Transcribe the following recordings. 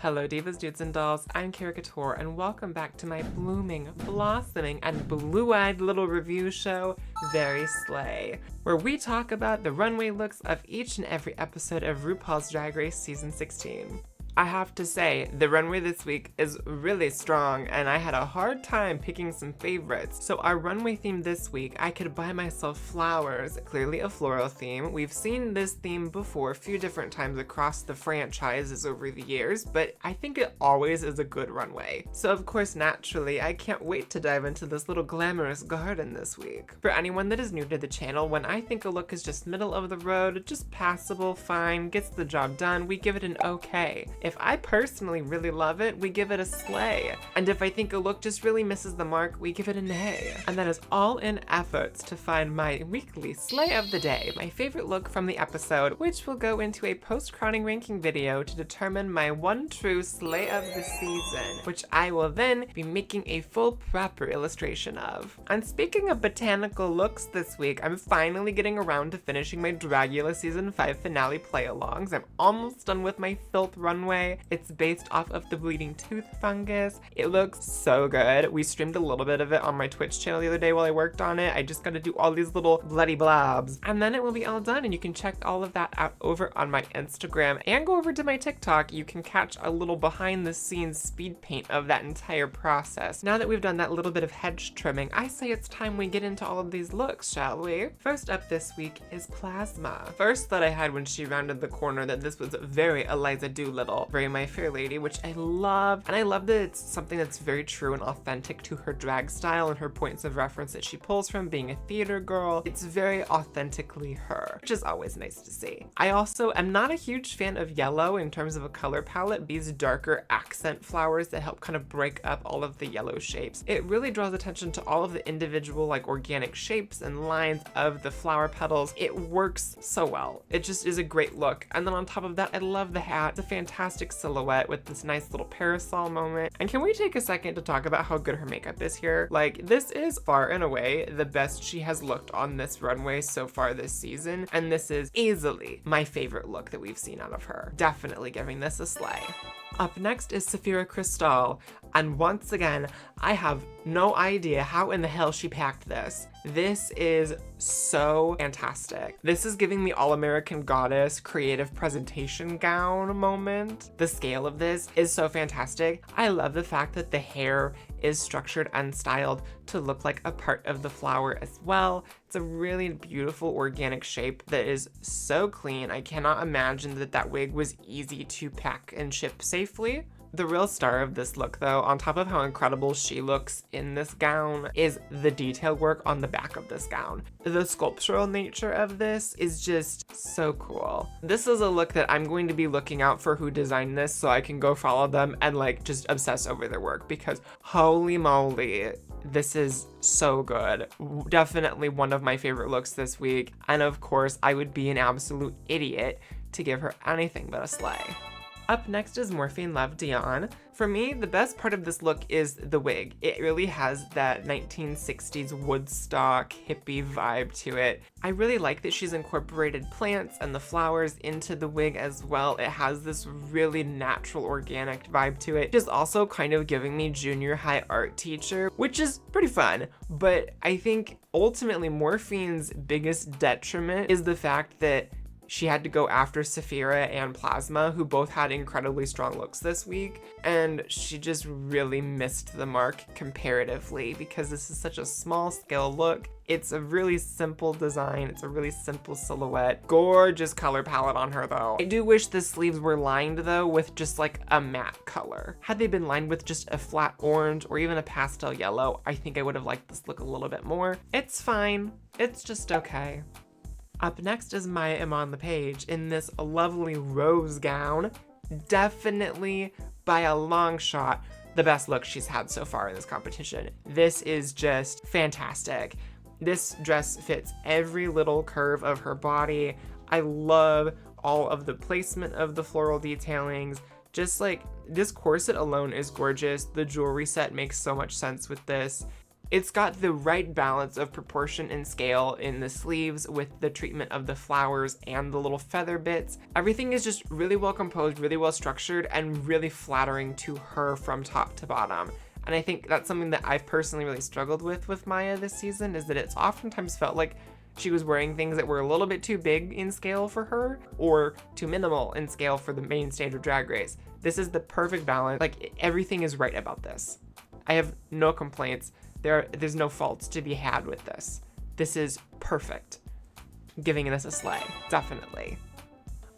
Hello divas, dudes, and dolls, I'm Caricature, and welcome back to my blooming, blossoming, and blue-eyed little review show, Very Slay, where we talk about the runway looks of each and every episode of RuPaul's Drag Race Season 16. I have to say, the runway this week is really strong, and I had a hard time picking some favorites. So our runway theme this week, I could buy myself flowers, clearly a floral theme. We've seen this theme before a few different times across the franchises over the years, but I think it always is a good runway. So of course, naturally, I can't wait to dive into this little glamorous garden this week. For anyone that is new to the channel, when I think a look is just middle of the road, just passable, fine, gets the job done, we give it an okay. If I personally really love it, we give it a slay. And if I think a look just really misses the mark, we give it an A. And that is all in efforts to find my weekly slay of the day, my favorite look from the episode, which will go into a post-crowning ranking video to determine my one true slay of the season, which I will then be making a full proper illustration of. And speaking of botanical looks this week, I'm finally getting around to finishing my Dragula Season 5 finale play-alongs. I'm almost done with my Filth runway. It's based off of the bleeding tooth fungus. It looks so good. We streamed a little bit of it on my Twitch channel the other day while I worked on it. I just gotta do all these little bloody blobs. And then it will be all done, and you can check all of that out over on my Instagram and go over to my TikTok. You can catch a little behind the scenes speed paint of that entire process. Now that we've done that little bit of hedge trimming, I say it's time we get into all of these looks, shall we? First up this week is Plasma. First thought I had when she rounded the corner that this was very Eliza Doolittle, very My Fair Lady, which I love. And I love that it's something that's very true and authentic to her drag style and her points of reference that she pulls from being a theater girl. It's very authentically her, which is always nice to see. I also am not a huge fan of yellow in terms of a color palette. These darker accent flowers that help kind of break up all of the yellow shapes. It really draws attention to all of the individual like organic shapes and lines of the flower petals. It works so well. It just is a great look. And then on top of that, I love the hat. It's a fantastic silhouette with this nice little parasol moment. And can we take a second to talk about how good her makeup is here? Like, this is far and away the best she has looked on this runway so far this season, and this is easily my favorite look that we've seen out of her. Definitely giving this a slay. Up next is Safia Crystal, and once again, I have no idea how in the hell she packed this. This is so fantastic. This is giving me All-American Goddess creative presentation gown moment. The scale of this is so fantastic. I love the fact that the hair is structured and styled to look like a part of the flower as well. It's a really beautiful organic shape that is so clean. I cannot imagine that that wig was easy to pack and ship safely. The real star of this look though, on top of how incredible she looks in this gown, is the detail work on the back of this gown. The sculptural nature of this is just so cool. This is a look that I'm going to be looking out for who designed this so I can go follow them and like just obsess over their work, because holy moly, this is so good. Definitely one of my favorite looks this week. And of course, I would be an absolute idiot to give her anything but a slay. Up next is Morphine Love Dion. For me, the best part of this look is the wig. It really has that 1960s Woodstock hippie vibe to it. I really like that she's incorporated plants and the flowers into the wig as well. It has this really natural organic vibe to it. It is also kind of giving me junior high art teacher, which is pretty fun. But I think ultimately Morphine's biggest detriment is the fact that she had to go after Safia and Plasma, who both had incredibly strong looks this week, and she just really missed the mark comparatively because this is such a small scale look. It's a really simple design, it's a really simple silhouette. Gorgeous color palette on her though. I do wish the sleeves were lined though with just like a matte color. Had they been lined with just a flat orange or even a pastel yellow, I think I would have liked this look a little bit more. It's fine, it's just okay. Up next is Maya Iman Lepage in this lovely rose gown. Definitely, by a long shot, the best look she's had so far in this competition. This is just fantastic. This dress fits every little curve of her body. I love all of the placement of the floral detailings. Just like, this corset alone is gorgeous. The jewelry set makes so much sense with this. It's got the right balance of proportion and scale in the sleeves with the treatment of the flowers and the little feather bits. Everything is just really well composed, really well structured, and really flattering to her from top to bottom. And I think that's something that I've personally really struggled with Maya this season, is that it's oftentimes felt like she was wearing things that were a little bit too big in scale for her or too minimal in scale for the main stage of Drag Race. This is the perfect balance. Like, everything is right about this. I have no complaints. There's no faults to be had with this. This is perfect. Giving this a slay, definitely.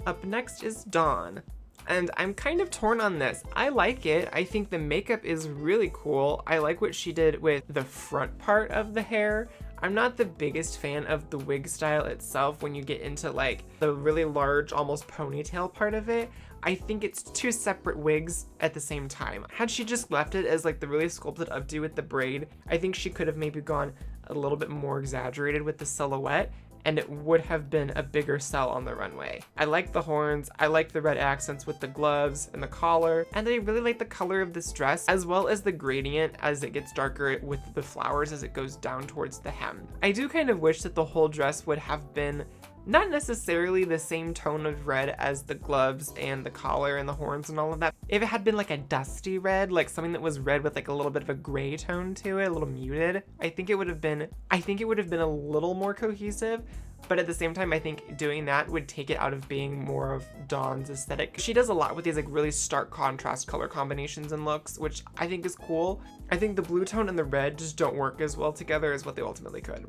Up next is Dawn. And I'm kind of torn on this. I like it. I think the makeup is really cool. I like what she did with the front part of the hair. I'm not the biggest fan of the wig style itself when you get into like the really large, almost ponytail part of it. I think it's two separate wigs at the same time. Had she just left it as like the really sculpted updo with the braid, I think she could have maybe gone a little bit more exaggerated with the silhouette, and it would have been a bigger sell on the runway. I like the horns, I like the red accents with the gloves and the collar, and I really like the color of this dress, as well as the gradient as it gets darker with the flowers as it goes down towards the hem. I do kind of wish that the whole dress would have been not necessarily the same tone of red as the gloves and the collar and the horns and all of that. If it had been like a dusty red, like something that was red with like a little bit of a gray tone to it, a little muted, I think it would have been a little more cohesive. But at the same time, I think doing that would take it out of being more of Dawn's aesthetic. She does a lot with these like really stark contrast color combinations and looks, which I think is cool. I think the blue tone and the red just don't work as well together as what they ultimately could.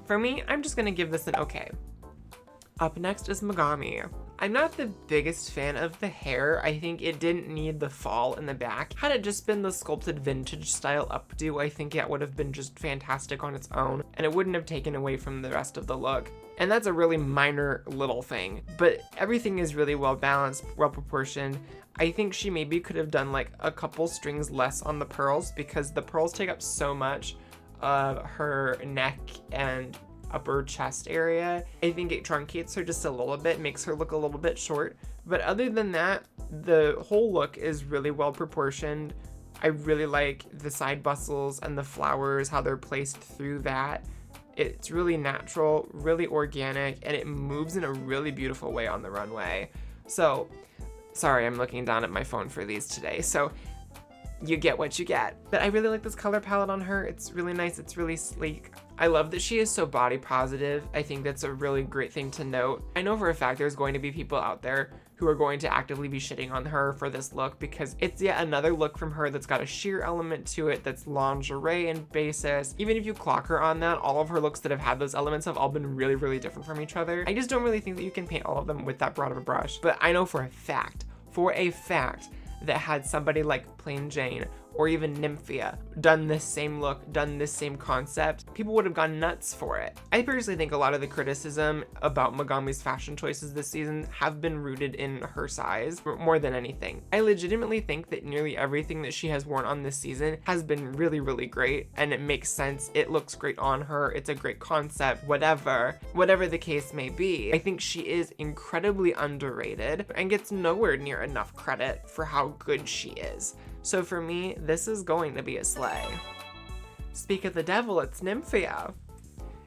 For me, I'm just gonna give this an okay. Up next is Megami. I'm not the biggest fan of the hair. I think it didn't need the fall in the back. Had it just been the sculpted vintage style updo, I think it would have been just fantastic on its own, and it wouldn't have taken away from the rest of the look. And that's a really minor little thing, but everything is really well balanced, well proportioned. I think she maybe could have done like a couple strings less on the pearls, because the pearls take up so much of her neck and upper chest area. I think it truncates her just a little bit, makes her look a little bit short. But other than that, the whole look is really well proportioned. I really like the side bustles and the flowers, how they're placed through that. It's really natural, really organic, and it moves in a really beautiful way on the runway. So, sorry, I'm looking down at my phone for these today. So you get what you get. But I really like this color palette on her. It's really nice. It's really sleek. I love that she is so body positive. I think that's a really great thing to note. I know for a fact there's going to be people out there who are going to actively be shitting on her for this look, because it's yet another look from her that's got a sheer element to it, that's lingerie and basis. Even if you clock her on that, all of her looks that have had those elements have all been really, really different from each other. I just don't really think that you can paint all of them with that broad of a brush. But I know for a fact, that had somebody like Plain Jane or even Nymphia done this same look, done this same concept, people would have gone nuts for it. I personally think a lot of the criticism about Megami's fashion choices this season have been rooted in her size more than anything. I legitimately think that nearly everything that she has worn on this season has been really, really great, and it makes sense. It looks great on her. It's a great concept, whatever the case may be. I think she is incredibly underrated and gets nowhere near enough credit for how good she is. So for me, this is going to be a slay. Speak of the devil, it's Nymphia.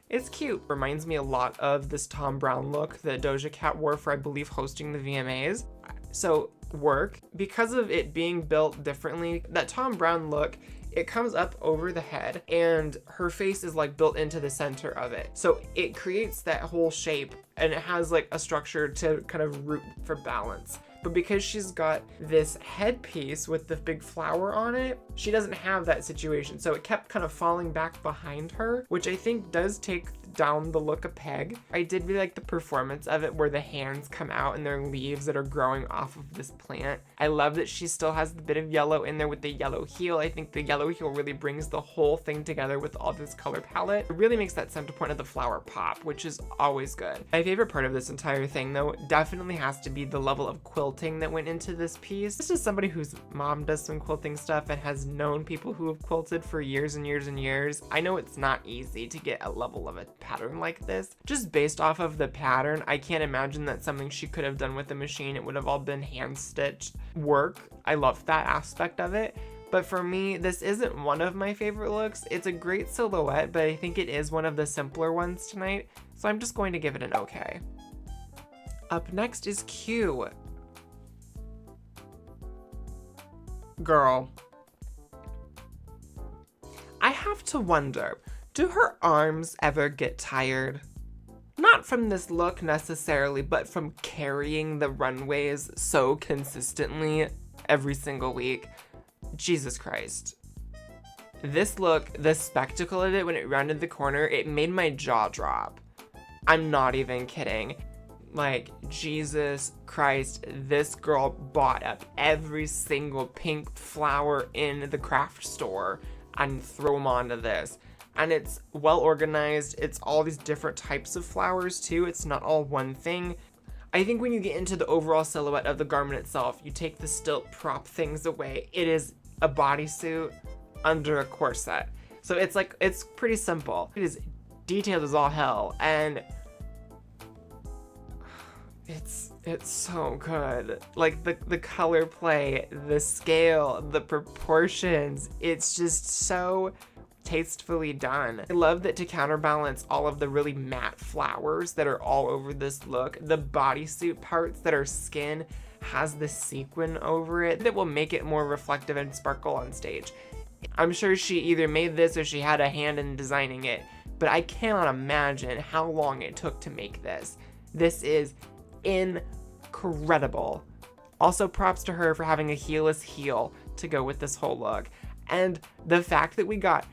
It's cute. Reminds me a lot of this Tom Brown look that Doja Cat wore for, I believe, hosting the VMAs. So work, because of it being built differently, that Tom Brown look, it comes up over the head and her face is like built into the center of it. So it creates that whole shape, and it has like a structure to kind of root for balance. But because she's got this headpiece with the big flower on it, she doesn't have that situation. So it kept kind of falling back behind her, which I think does take down the look a peg. I did really like the performance of it, where the hands come out and they're leaves that are growing off of this plant. I love that she still has the bit of yellow in there with the yellow heel. I think the yellow heel really brings the whole thing together with all this color palette. It really makes that center point of the flower pop, which is always good. My favorite part of this entire thing, though, definitely has to be the level of quilting that went into this piece. This is somebody whose mom does some quilting stuff and has known people who have quilted for years and years and years. I know it's not easy to get a level of a pattern like this. Just based off of the pattern, I can't imagine that's something she could have done with the machine. It would have all been hand stitched work. I love that aspect of it. But for me, this isn't one of my favorite looks. It's a great silhouette, but I think it is one of the simpler ones tonight, so I'm just going to give it an okay. Up next is Q. Girl. I have to wonder, do her arms ever get tired? Not from this look necessarily, but from carrying the runways so consistently every single week. Jesus Christ. This look, the spectacle of it when it rounded the corner, it made my jaw drop. I'm not even kidding. Like, Jesus Christ, this girl bought up every single pink flower in the craft store and threw them onto this. And it's well organized. It's all these different types of flowers too. It's not all one thing. I think when you get into the overall silhouette of the garment itself, you take the stilt prop things away. It is a bodysuit under a corset. So it's like, it's pretty simple. It is detailed as all hell, and it's so good. Like the color play, the scale, the proportions, it's just so tastefully done. I love that to counterbalance all of the really matte flowers that are all over this look, the bodysuit parts that are skin has the sequin over it that will make it more reflective and sparkle on stage. I'm sure she either made this or she had a hand in designing it, but I cannot imagine how long it took to make this. This is incredible. Also, props to her for having a heelless heel to go with this whole look. And the fact that we got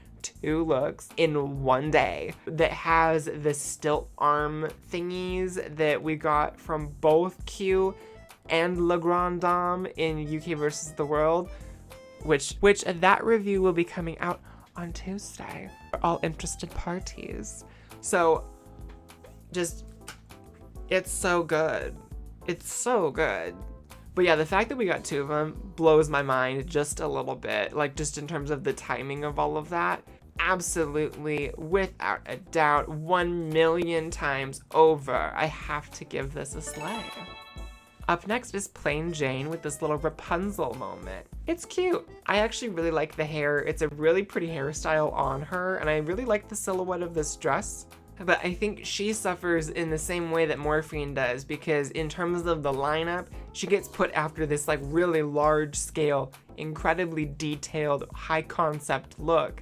2 looks in one day that has the stilt arm thingies that we got from both Q and La Grande Dame in UK versus the World, which that review will be coming out on Tuesday for all interested parties. So just, it's so good. It's so good. But yeah, the fact that we got 2 of them blows my mind just a little bit, like just in terms of the timing of all of that. Absolutely, without a doubt, 1,000,000 times over, I have to give this a slay. Up next is Plain Jane with this little Rapunzel moment. It's cute. I actually really like the hair. It's a really pretty hairstyle on her, and I really like the silhouette of this dress. But I think she suffers in the same way that Morphine does, because in terms of the lineup, she gets put after this like really large scale, incredibly detailed, high concept look.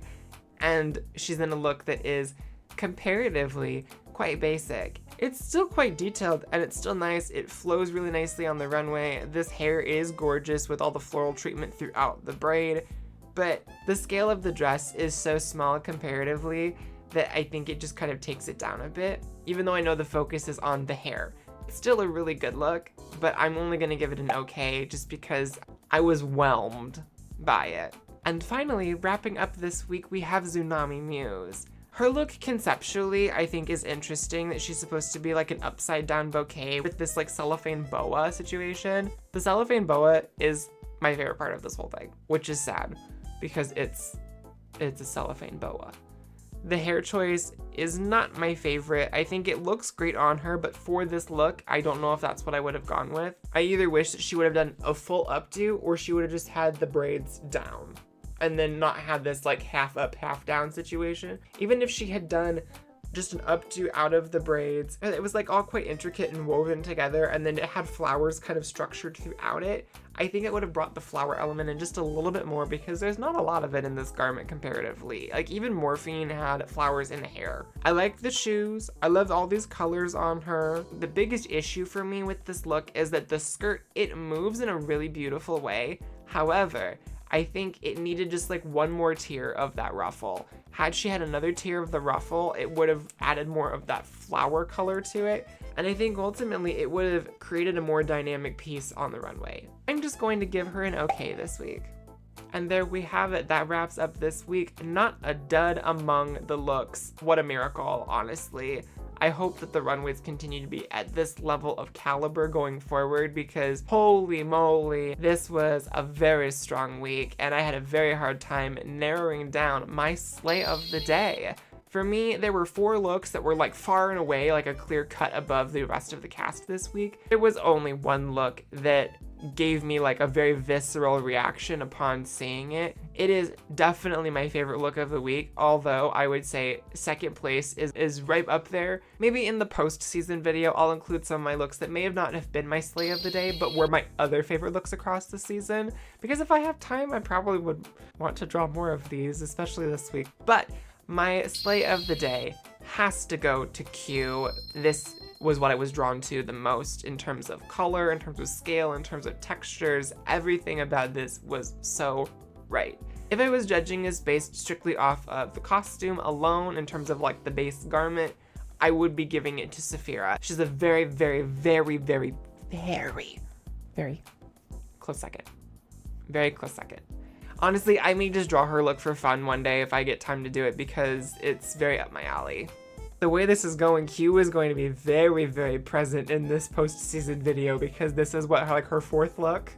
And she's in a look that is comparatively quite basic. It's still quite detailed and it's still nice. It flows really nicely on the runway. This hair is gorgeous with all the floral treatment throughout the braid, but the scale of the dress is so small comparatively that I think it just kind of takes it down a bit, even though I know the focus is on the hair. It's still a really good look, but I'm only gonna give it an okay just because I was whelmed by it. And finally, wrapping up this week, we have Zunami Muse. Her look conceptually, I think, is interesting, that she's supposed to be like an upside down bouquet with this like cellophane boa situation. The cellophane boa is my favorite part of this whole thing, which is sad because it's a cellophane boa. The hair choice is not my favorite. I think it looks great on her, but for this look, I don't know if that's what I would have gone with. I either wish that she would have done a full updo or she would have just had the braids down and then not had this like half up, half down situation. Even if she had done just an updo out of the braids, and it was like all quite intricate and woven together, and then it had flowers kind of structured throughout it, I think it would have brought the flower element in just a little bit more, because there's not a lot of it in this garment comparatively. Like even Morphine had flowers in the hair. I like the shoes. I love all these colors on her. The biggest issue for me with this look is that the skirt, it moves in a really beautiful way. However, I think it needed just like one more tier of that ruffle. Had she had another tier of the ruffle, it would have added more of that flower color to it. And I think ultimately it would have created a more dynamic piece on the runway. I'm just going to give her an okay this week. And there we have it. That wraps up this week. Not a dud among the looks. What a miracle, honestly. I hope that the runways continue to be at this level of caliber going forward, because holy moly, this was a very strong week and I had a very hard time narrowing down my slay of the day. For me, there were 4 looks that were like far and away like a clear cut above the rest of the cast this week. There was only one look that gave me like a very visceral reaction upon seeing it. It is definitely my favorite look of the week, although I would say second place is right up there. Maybe in the post-season video, I'll include some of my looks that may not have been my slay of the day, but were my other favorite looks across the season. Because if I have time, I probably would want to draw more of these, especially this week. But my slay of the day has to go to Q. This was what I was drawn to the most in terms of color, in terms of scale, in terms of textures. Everything about this was so right. If I was judging this based strictly off of the costume alone, in terms of like the base garment, I would be giving it to Safia. She's a very, very, very, very, very, very close second. Very close second. Honestly, I may just draw her look for fun one day if I get time to do it because it's very up my alley. The way this is going, Q is going to be very, very present in this post-season video because this is what, like, her 4th look.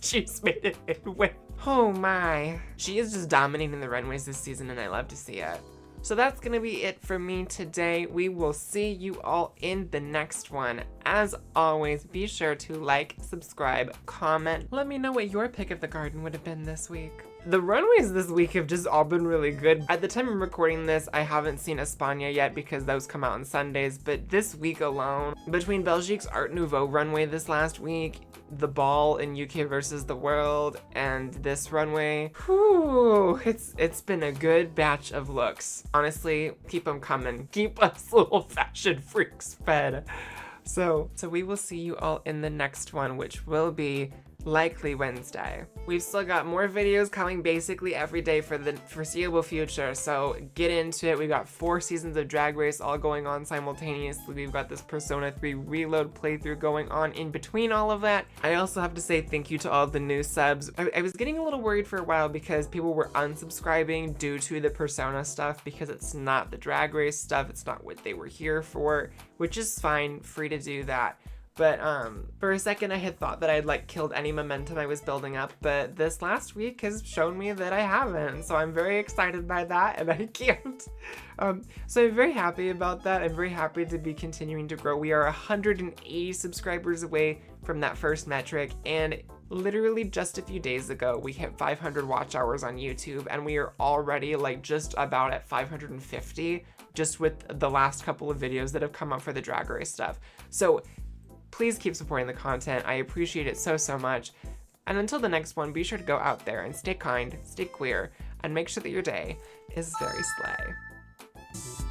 She's made it in with. Oh my. She is just dominating the runways this season and I love to see it. So that's gonna be it for me today. We will see you all in the next one. As always, be sure to like, subscribe, comment. Let me know what your pick of the garden would have been this week. The runways this week have just all been really good. At the time I'm recording this, I haven't seen España yet because those come out on Sundays, but this week alone, between Belgique's Art Nouveau runway this last week, the ball in UK versus the world, and this runway, whew, it's been a good batch of looks. Honestly, keep them coming. Keep us little fashion freaks fed. So we will see you all in the next one, which will be likely Wednesday. We've still got more videos coming basically every day for the foreseeable future, so get into it. We've got 4 seasons of Drag Race all going on simultaneously. We've got this Persona 3 Reload playthrough going on in between all of that. I also have to say thank you to all of the new subs. I was getting a little worried for a while because people were unsubscribing due to the Persona stuff because it's not the Drag Race stuff, it's not what they were here for, which is fine, free to do that. But for a second I had thought that I'd like killed any momentum I was building up, but this last week has shown me that I haven't, so I'm very excited by that and I can't. So I'm very happy about that. I'm very happy to be continuing to grow. We are 180 subscribers away from that first metric, and literally just a few days ago we hit 500 watch hours on YouTube, and we are already like just about at 550 just with the last couple of videos that have come up for the Drag Race stuff. So please keep supporting the content. I appreciate it so, so much. And until the next one, be sure to go out there and stay kind, stay queer, and make sure that your day is very slay.